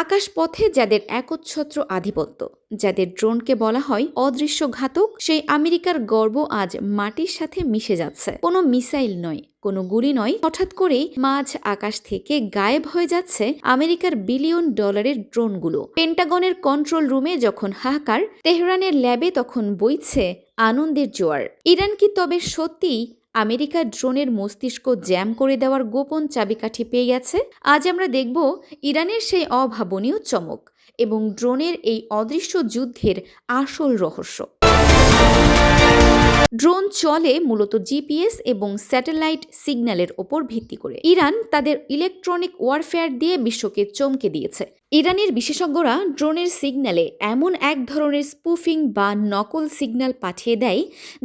আকাশপথে যাদের একচ্ছত্র আধিপত্য, যাদের ড্রোনকে বলা হয় অদৃশ্য ঘাতক, সেই আমেরিকার গর্ব আজ মাটির সাথে মিশে যাচ্ছে। কোনো মিসাইল নয়, কোনো গুলি নয়, হঠাৎ করেই মাঝ আকাশ থেকে গায়েব হয়ে যাচ্ছে আমেরিকার বিলিয়ন ডলারের ড্রোনগুলো। পেন্টাগনের কন্ট্রোল রুমে যখন হাহাকার, তেহরানের ল্যাবে তখন বইছে আনন্দের জোয়ার। ইরান কি তবে সত্যিই আমেরিকার ড্রোনের মস্তিষ্ক জ্যাম করে দেওয়ার গোপন চাবিকাঠি পেয়ে গেছে? আজ আমরা দেখব ইরানের সেই অভাবনীয় চমক এবং ড্রোনের এই অদৃশ্য যুদ্ধের আসল রহস্য। ড্রোন চলে মূলত জিপিএস এবং স্যাটেলাইট সিগন্যালের ওপর ভিত্তি করে। ইরান তাদের ইলেকট্রনিক ওয়ারফেয়ার দিয়ে বিশ্বকে চমকে দিয়েছে। ইরানের বিশেষজ্ঞরা ড্রোনের সিগন্যালে এমন এক ধরনের স্পুফিং বা নকল সিগন্যাল পাঠিয়ে দেয়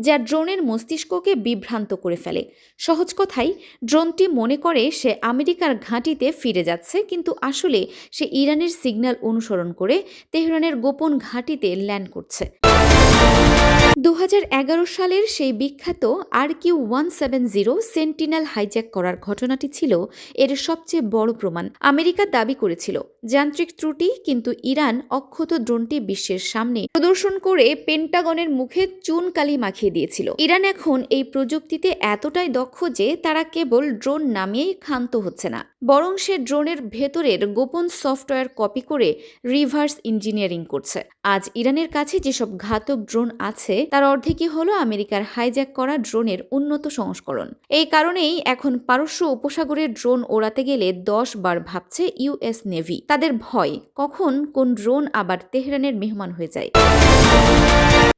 যা ড্রোনের মস্তিষ্ককে বিভ্রান্ত করে ফেলে। সহজ কথায়, ড্রোনটি মনে করে সে আমেরিকার ঘাঁটিতে ফিরে যাচ্ছে, কিন্তু আসলে সে ইরানের সিগন্যাল অনুসরণ করে তেহরানের গোপন ঘাঁটিতে ল্যান্ড করছে। 2011 সালের সেই বিখ্যাত RQ-170 সেন্টিনেল হাইজ্যাক করার ঘটনাটি ছিল এর সবচেয়ে বড় প্রমাণ। আমেরিকা দাবি করেছিল যান্ত্রিক ত্রুটি, কিন্তু ইরান অক্ষত ড্রোনটি বিশ্বের সামনে প্রদর্শন করে পেন্টাগনের মুখে চুনকালি মাখিয়ে দিয়েছিল। ইরান এখন এই প্রযুক্তিতে এতটাই দক্ষ যে তারা কেবল ড্রোন নামিয়েই ক্ষান্ত হচ্ছে না, বরং সে ড্রোনের ভেতরের গোপন সফটওয়্যার কপি করে রিভার্স ইঞ্জিনিয়ারিং করছে। আজ ইরানের কাছে যেসব ঘাতক ড্রোন আছে তার অর্ধেকই হলো আমেরিকার হাইজ্যাক করা ড্রোনের উন্নত সংস্করণ। এই কারণেই এখন পারস্য উপসাগরের ড্রোন ওড়াতে গেলে 10 বার ভাবছে ইউএস নেভি। তাদের ভয় কখন কোন ড্রোন আবার তেহরানের মেহমান হয়ে যায়।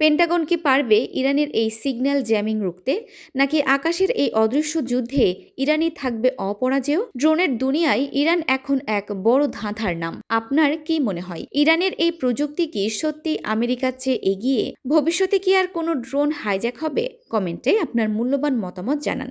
পেন্টাগন কি পারবে ইরানের এই সিগন্যাল জ্যামিং রুখতে, নাকি আকাশের এই অদৃশ্য যুদ্ধে ইরানই থাকবে অপরাজেয়? ড্রোনের দুনিয়ায় ইরান এখন এক বড় ধাঁধার নাম। আপনার কি মনে হয়, ইরানের এই প্রযুক্তি কি সত্যি আমেরিকার চেয়ে এগিয়ে? ভবিষ্যতে কি আর কোনো ড্রোন হাইজ্যাক হবে? কমেন্টে আপনার মূল্যবান মতামত জানান।